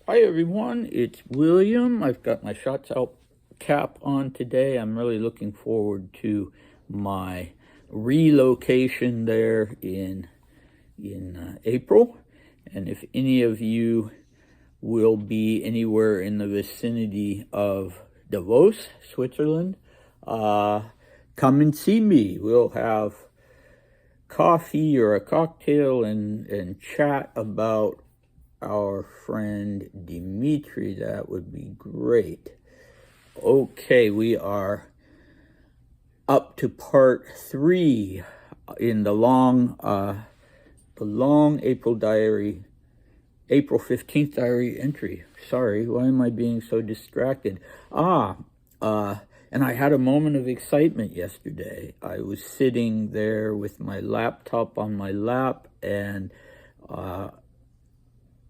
Hi everyone, it's William. I've got my Shots Out cap on today. I'm really looking forward to my relocation there in April. And if any of you will be anywhere in the vicinity of Davos, Switzerland, come and see me. We'll have coffee or a cocktail and chat about our friend Dmitri. That would be great. Okay, we are up to part 3 in the long April 15th diary entry. Sorry, why am I being so distracted? And I had a moment of excitement yesterday. I was sitting there with my laptop on my lap, and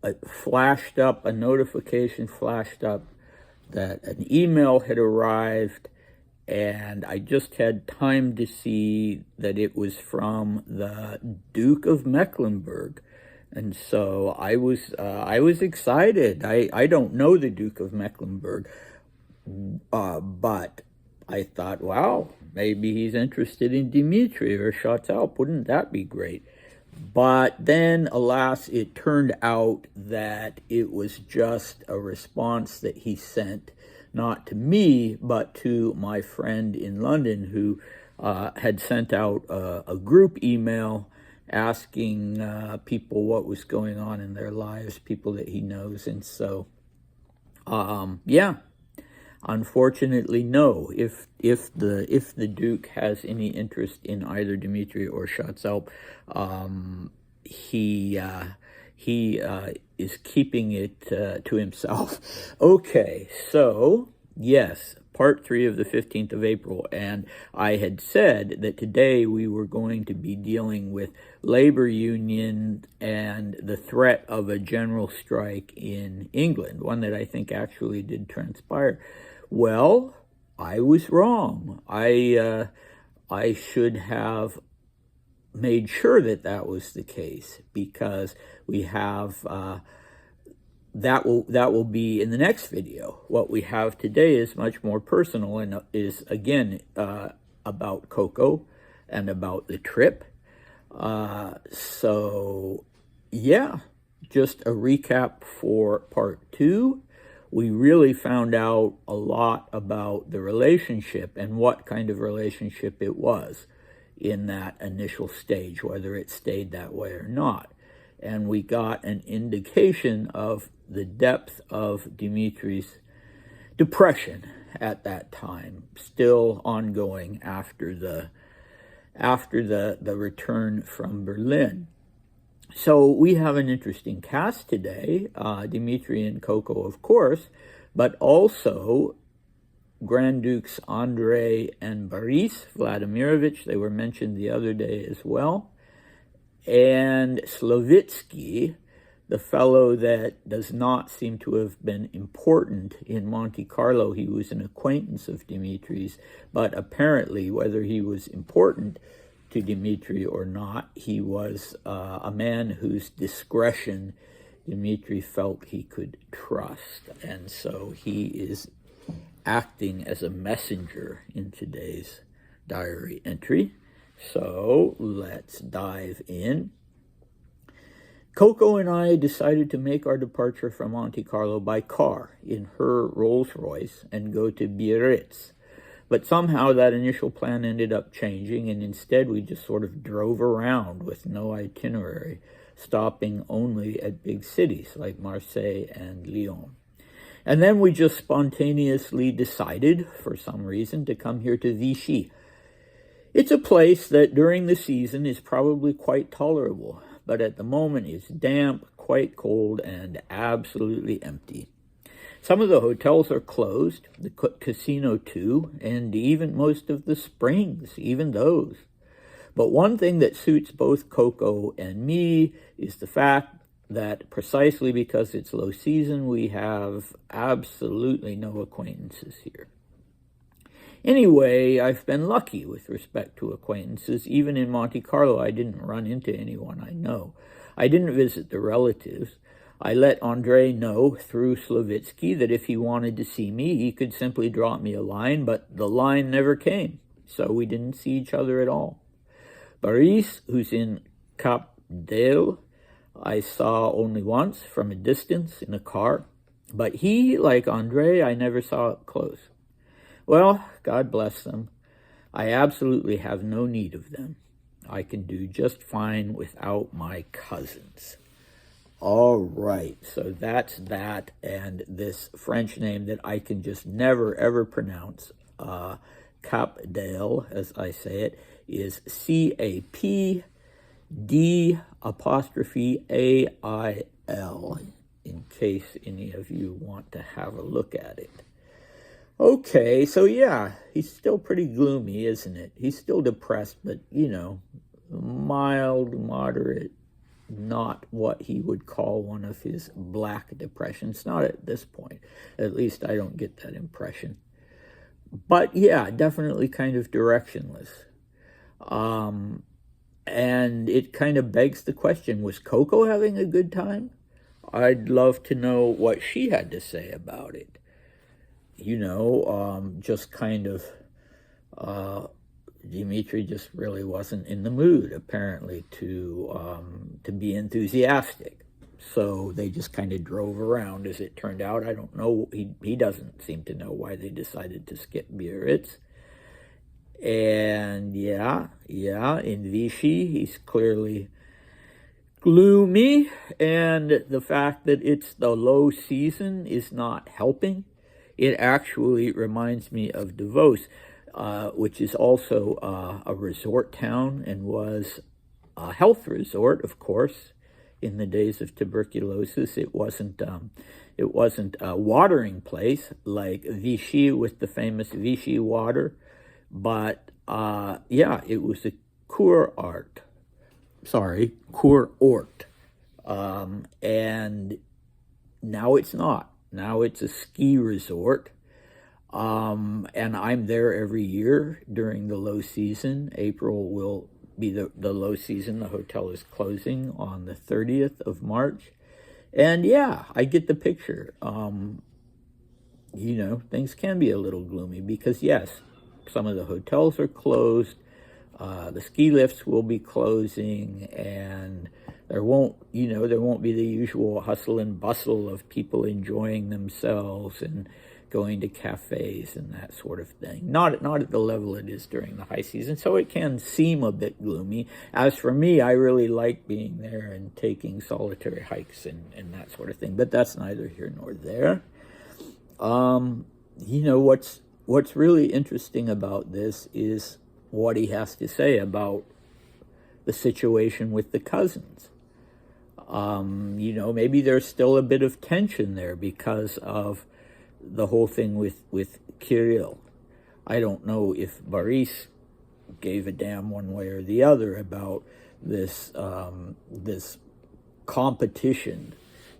a notification flashed up that an email had arrived, and I just had time to see that it was from the Duke of Mecklenburg. And so I was excited. I don't know the Duke of Mecklenburg, but I thought, wow, maybe he's interested in Dmitri or Shots Out. Wouldn't that be great? But then, alas, it turned out that it was just a response that he sent, not to me, but to my friend in London, who had sent out a group email asking people what was going on in their lives, people that he knows. And so, yeah. Unfortunately, no. If the Duke has any interest in either Dmitri or Shots Out, he is keeping it to himself. Okay, so yes, part 3 of the 15th of April, and I had said that today we were going to be dealing with labor union and the threat of a general strike in England, one that I think actually did transpire. Well, I was wrong. I should have made sure that that was the case, because we have that will be in the next video. What we have today is much more personal and is again about Coco and about the trip. So yeah, just a recap for part 2. We really found out a lot about the relationship and what kind of relationship it was in that initial stage, whether it stayed that way or not. And we got an indication of the depth of Dmitri's depression at that time, still ongoing after the return from Berlin. So we have an interesting cast today, Dmitri and Coco, of course, but also Grand Dukes Andrei and Boris Vladimirovich. They were mentioned the other day as well. And Slavitsky, the fellow that does not seem to have been important in Monte Carlo. He was an acquaintance of Dmitri's, but apparently whether he was important to Dmitri or not, he was a man whose discretion Dmitri felt he could trust. And so he is acting as a messenger in today's diary entry. So let's dive in. Coco and I decided to make our departure from Monte Carlo by car in her Rolls Royce and go to Biarritz. But somehow that initial plan ended up changing, and instead we just sort of drove around with no itinerary, stopping only at big cities like Marseille and Lyon. And then we just spontaneously decided, for some reason, to come here to Vichy. It's a place that during the season is probably quite tolerable, but at the moment is damp, quite cold, and absolutely empty. Some of the hotels are closed, the casino too, and even most of the springs, even those. But one thing that suits both Coco and me is the fact that precisely because it's low season, we have absolutely no acquaintances here. Anyway, I've been lucky with respect to acquaintances. Even in Monte Carlo, I didn't run into anyone I know. I didn't visit the relatives. I let Andrei know through Slavitsky that if he wanted to see me, he could simply drop me a line, but the line never came, so we didn't see each other at all. Boris, who's in Cap Dale, I saw only once from a distance in a car, but he, like Andrei, I never saw up close. Well, God bless them. I absolutely have no need of them. I can do just fine without my cousins. All right, so that's that, and this French name that I can just never, ever pronounce, Cap Dale, as I say it, is CAPD'Ail, in case any of you want to have a look at it. Okay, so yeah, he's still pretty gloomy, isn't it? He's still depressed, but, mild, moderate, not what he would call one of his black depressions. Not at this point. At least I don't get that impression. But yeah, definitely kind of directionless. And it kind of begs the question, was Coco having a good time? I'd love to know what she had to say about it. Just kind of, Dmitri just really wasn't in the mood, apparently, to be enthusiastic. So they just kind of drove around, as it turned out. I don't know. He doesn't seem to know why they decided to skip Biarritz. And yeah, in Vichy, he's clearly gloomy. And the fact that it's the low season is not helping. It actually reminds me of Davos, which is also a resort town and was a health resort, of course. In the days of tuberculosis, it wasn't a watering place like Vichy with the famous Vichy water, but it was a kurort, and now it's not. Now it's a ski resort. And I'm there every year during the low season. April will be the low season. The hotel is closing on the 30th of March. And yeah, I get the picture. Things can be a little gloomy because, yes, some of the hotels are closed. The ski lifts will be closing, and there won't be the usual hustle and bustle of people enjoying themselves and going to cafes and that sort of thing. Not at the level it is during the high season, so it can seem a bit gloomy. As for me, I really like being there and taking solitary hikes and that sort of thing, but that's neither here nor there. What's really interesting about this is what he has to say about the situation with the cousins. Maybe there's still a bit of tension there because of the whole thing with Kirill. I don't know if Boris gave a damn one way or the other about this competition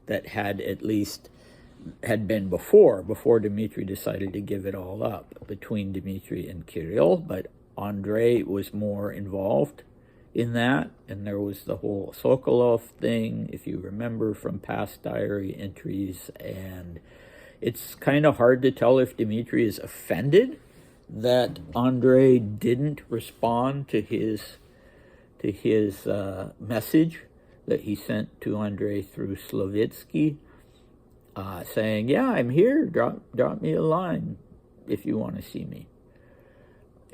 that had been before Dmitri decided to give it all up between Dmitri and Kirill, but Andrei was more involved in that, and there was the whole Sokolov thing, if you remember from past diary entries, and it's kind of hard to tell if Dmitri is offended that Andrei didn't respond to his message that he sent to Andrei through Slavitsky, saying, "Yeah, I'm here. Drop me a line if you want to see me."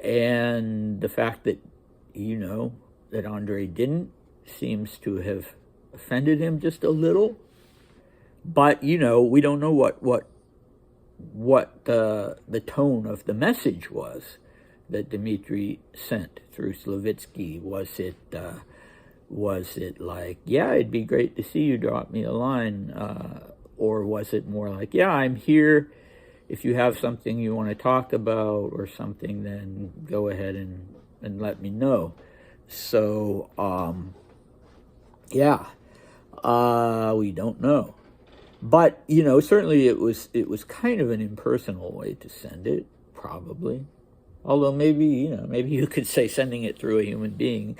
And the fact that that Andrei didn't seems to have offended him just a little. But we don't know what the tone of the message was that Dmitri sent through Slavitsky. Was it like, "Yeah, it'd be great to see you, drop me a line," or was it more like, "Yeah, I'm here. If you have something you want to talk about or something, then go ahead and let me know." So, we don't know. But, certainly it was kind of an impersonal way to send it, probably. Although maybe you could say sending it through a human being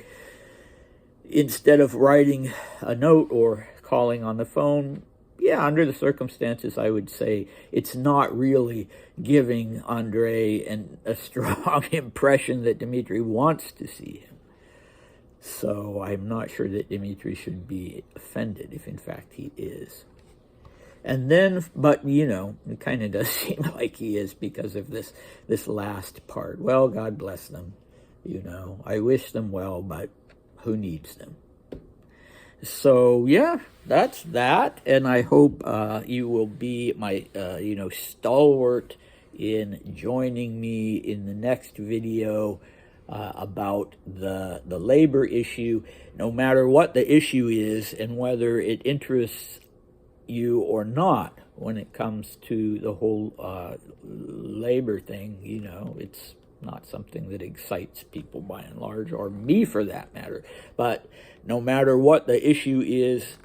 instead of writing a note or calling on the phone yeah, under the circumstances, I would say it's not really giving Andrei a strong impression that Dmitri wants to see him. So I'm not sure that Dmitri should be offended if in fact he is. And then, but it kind of does seem like he is because of this last part. Well, God bless them. I wish them well, but who needs them? So yeah, that's that, and I hope you will be my stalwart in joining me in the next video about the labor issue, no matter what the issue is and whether it interests you or not. When it comes to the whole labor thing, it's not something that excites people by and large, or me for that matter. But no matter what the issue is,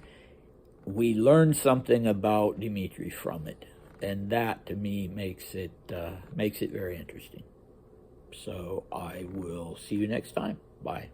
we learn something about Dmitri from it, and that to me makes it very interesting. So I will see you next time. Bye.